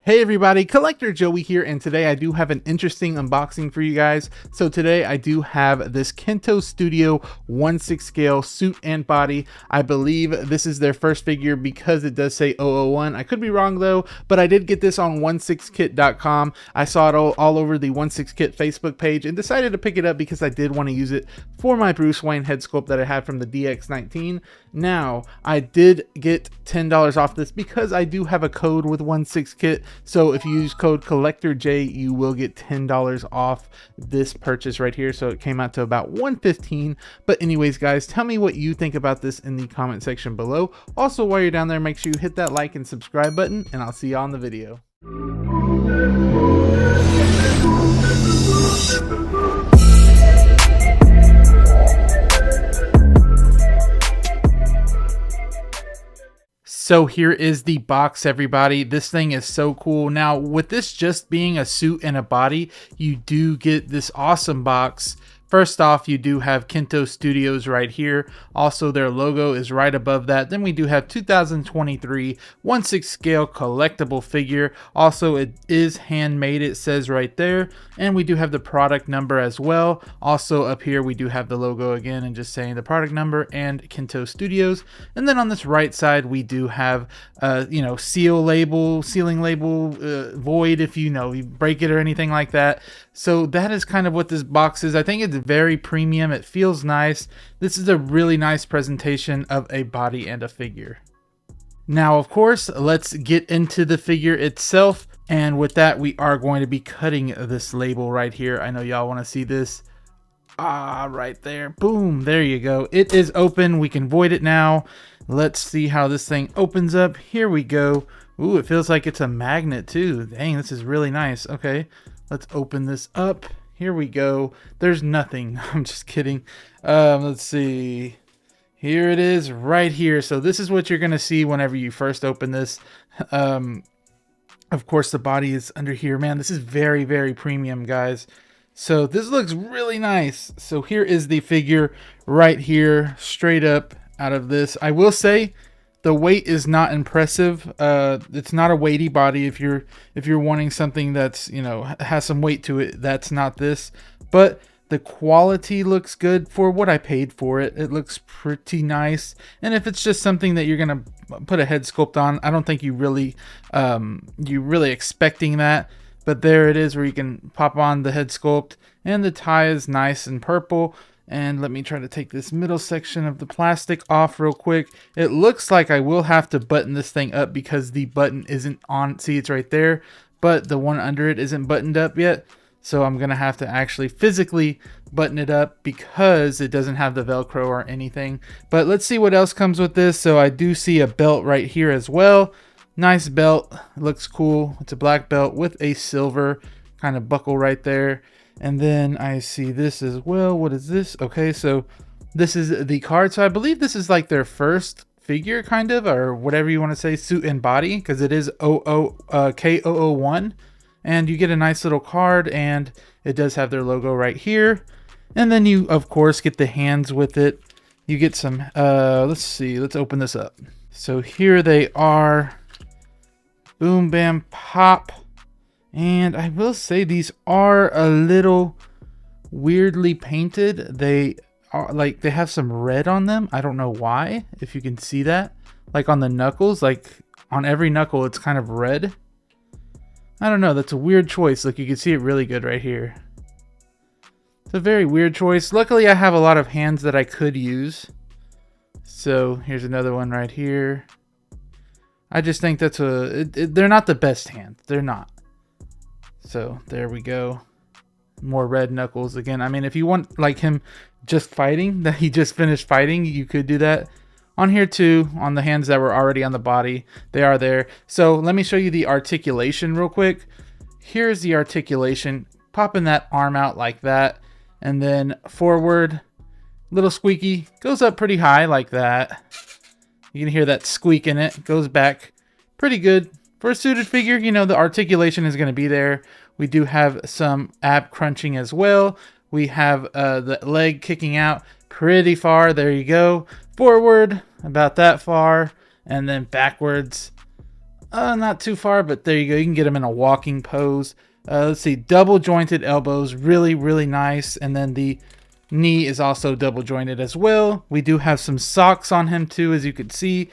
Hey everybody, Collector Joey here, and today I do have an interesting unboxing for you guys. So today I do have this Kento Studio 1/6 scale suit and body. I believe this is their first figure because it does say 001. I could be wrong though, but I did get this on 16kit.com. I saw it all over the 16kit Facebook page and decided to pick it up because I did want to use it for my Bruce Wayne head sculpt that I had from the DX19. Now, I did get $10 off this because I do have a code with 16kit. So if you use code CollectorJ, you will get $10 off this purchase right here. So it came out to about $115. But anyways, guys, tell me what you think about this in the comment section below. Also, while you're down there, make sure you hit that like and subscribe button, and I'll see you on the video. So here is the box, everybody. This thing is so cool. Now, with this just being a suit and a body, you do get this awesome box. First off, you do have Kento Studios right here. Also, their logo is right above that. Then we do have 2023 1/6 scale collectible figure. Also, it is handmade, it says right there. And we do have the product number as well. Also, up here, we do have the logo again and just saying the product number and Kento Studios. And then on this right side, we do have, sealing label, void if you break it or anything like that. So that is kind of what this box is. I think it's very premium. It feels nice. This is a really nice presentation of a body and a figure. Now, of course, let's get into the figure itself. And with that, we are going to be cutting this label right here. I know y'all want to see this. Right there. Boom. There you go. It is open. We can void it now. Let's see how this thing opens up. Here we go. Ooh, it feels like it's a magnet too. Dang, this is really nice. Okay, let's open this up. Here we go. There's nothing. I'm just kidding. Let's see. Here it is right here. So this is what you're going to see whenever you first open this. Of course, the body is under here. Man, this is very, very premium, guys. So this looks really nice. So here is the figure right here, straight up out of this. I will say the weight is not impressive. It's not a weighty body. If you're wanting something that's, has some weight to it, that's not this. But the quality looks good for what I paid for it. It looks pretty nice. And if it's just something that you're gonna put a head sculpt on, I don't think you're really expecting that. But there it is, where you can pop on the head sculpt, and the tie is nice and purple. And let me try to take this middle section of the plastic off real quick. It looks like I will have to button this thing up because the button isn't on. See, it's right there, but the one under it isn't buttoned up yet. So I'm going to have to actually physically button it up because it doesn't have the Velcro or anything. But let's see what else comes with this. So I do see a belt right here as well. Nice belt. It looks cool. It's a black belt with a silver kind of buckle right there. And then I see this as well. What is this? Okay, so this is the card. So I believe this is like their first figure, kind of, or whatever you want to say, suit and body, because it is K001. And you get a nice little card, and it does have their logo right here. And then you, of course, get the hands with it. You get some, let's see, let's open this up. So here they are. Boom, bam, pop. And I will say these are a little weirdly painted. They are like, they have some red on them. I don't know why, if you can see that. Like on the knuckles, like on every knuckle, it's kind of red. I don't know. That's a weird choice. Look, you can see it really good right here. It's a very weird choice. Luckily, I have a lot of hands that I could use. So here's another one right here. I just think that's they're not the best hands. They're not. So there we go. More red knuckles again. I mean, if you want like him just fighting, that he just finished fighting, you could do that. On here too, on the hands that were already on the body, they are there. So let me show you the articulation real quick. Here's the articulation. Popping that arm out like that. And then forward, little squeaky, goes up pretty high like that. You can hear that squeak in it. Goes back pretty good. For a suited figure, the articulation is going to be there. We do have some ab crunching as well. We have the leg kicking out pretty far. There you go. Forward, about that far. And then backwards, Not too far, but there you go. You can get him in a walking pose. Let's see, double jointed elbows, really, really nice. And then the knee is also double jointed as well. We do have some socks on him too, as you can see.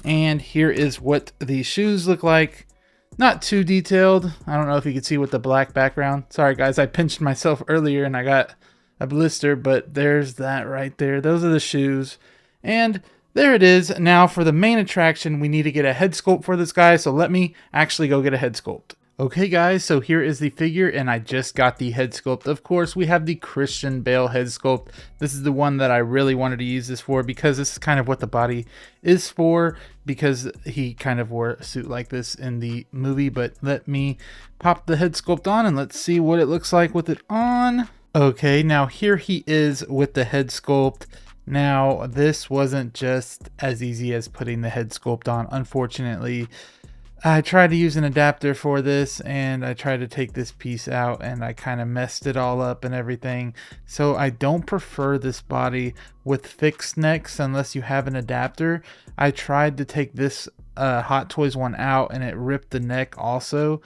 And here is what the shoes look like. Not too detailed. I don't know if you can see with the black background. Sorry guys, I pinched myself earlier and I got a blister, but there's that right there. Those are the shoes. And there it is. Now for the main attraction, we need to get a head sculpt for this guy. So let me actually go get a head sculpt. Okay guys, so here is the figure and I just got the head sculpt. Of course, we have the Christian Bale head sculpt. This is the one that I really wanted to use this for because this is kind of what the body is for, because he kind of wore a suit like this in the movie. But let me pop the head sculpt on and let's see what it looks like with it on. Okay, now here he is with the head sculpt. Now this wasn't just as easy as putting the head sculpt on, unfortunately. I tried to use an adapter for this and I tried to take this piece out and I kind of messed it all up and everything. So I don't prefer this body with fixed necks unless you have an adapter. I tried to take this Hot Toys one out and it ripped the neck also.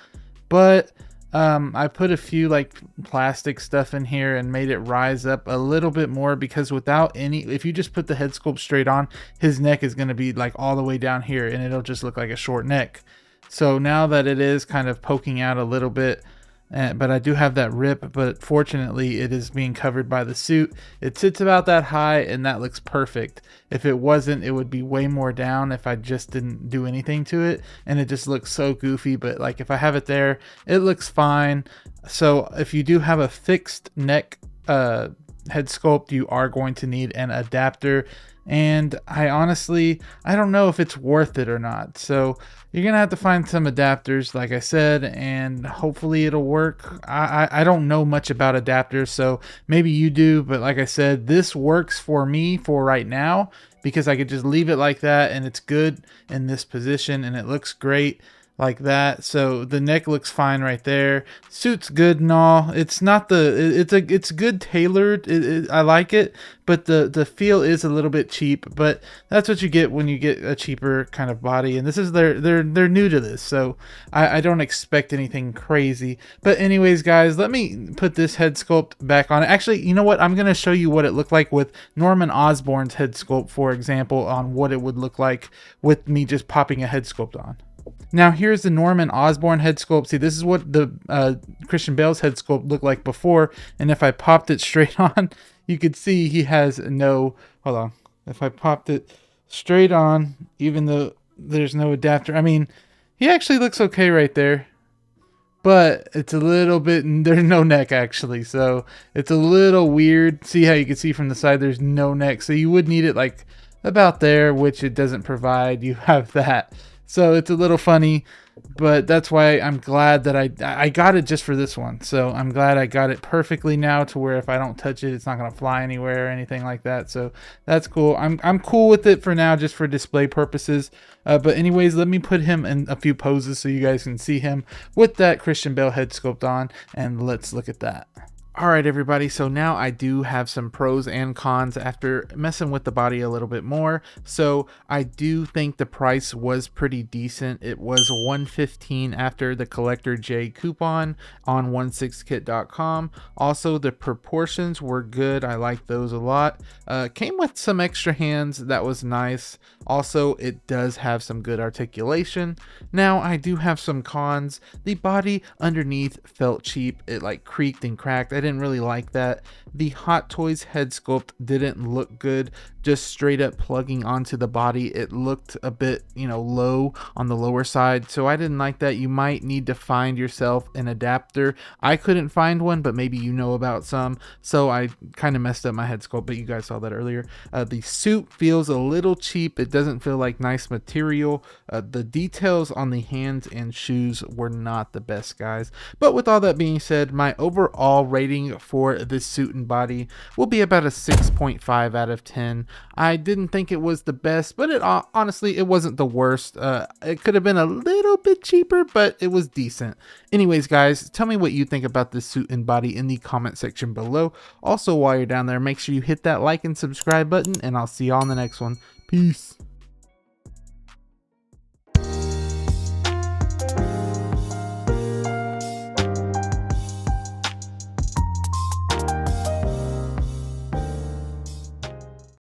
But I put a few like plastic stuff in here and made it rise up a little bit more, because without any, if you just put the head sculpt straight on, his neck is going to be like all the way down here and it'll just look like a short neck. So now that it is kind of poking out a little bit, but I do have that rip, but fortunately it is being covered by the suit. It sits about that high and that looks perfect. If it wasn't, it would be way more down if I just didn't do anything to it, and it just looks so goofy. But like if I have it there, it looks fine. So if you do have a fixed neck head sculpt, you are going to need an adapter. And I honestly, I don't know if it's worth it or not. So you're going to have to find some adapters, like I said, and hopefully it'll work. I don't know much about adapters, so maybe you do. But like I said, this works for me for right now, because I could just leave it like that and it's good in this position and it looks great like that. So the neck looks fine right there. Suit's good and all. It's not it's good tailored. I like it, but the feel is a little bit cheap. But that's what you get when you get a cheaper kind of body. And this is they're new to this, so I don't expect anything crazy. But anyways, guys, let me put this head sculpt back on. Actually, you know what? I'm gonna show you what it looked like with Norman Osborn's head sculpt, for example, on what it would look like with me just popping a head sculpt on. Now here's the Norman Osborn head sculpt. See, this is what the Christian Bale's head sculpt looked like before, and if I popped it straight on, you could see he has no, hold on, if I popped it straight on, even though there's no adapter, I mean, he actually looks okay right there, but it's a little bit, there's no neck actually, so it's a little weird. See how you can see from the side there's no neck, so you would need it like about there, which it doesn't provide. You have that. So it's a little funny, but that's why I'm glad that I got it just for this one. So I'm glad I got it perfectly now, to where if I don't touch it, it's not going to fly anywhere or anything like that. So that's cool. I'm cool with it for now, just for display purposes. But anyways, let me put him in a few poses so you guys can see him with that Christian Bale head sculpt on, and let's look at that. Alright everybody, so now I do have some pros and cons after messing with the body a little bit more. So I do think the price was pretty decent. It was $115 after the Collector J coupon on 16kit.com. Also, the proportions were good. I like those a lot. Came with some extra hands. That was nice. Also, it does have some good articulation. Now, I do have some cons. The body underneath felt cheap. It like creaked and cracked. I didn't really like that. The Hot Toys head sculpt didn't look good. Just straight up plugging onto the body, it looked a bit, you know, low on the lower side. So I didn't like that. You might need to find yourself an adapter. I couldn't find one, but maybe you know about some. So I kind of messed up my head sculpt, but you guys saw that earlier. The suit feels a little cheap. It doesn't feel like nice material. The details on the hands and shoes were not the best, guys. But with all that being said, my overall rating for this suit and body will be about a 6.5 out of 10. I didn't think it was the best, but it honestly, it wasn't the worst. It could have been a little bit cheaper, but it was decent. Anyways, guys, tell me what you think about this suit and body in the comment section below. Also, while you're down there, make sure you hit that like and subscribe button, and I'll see you all in the next one. Peace.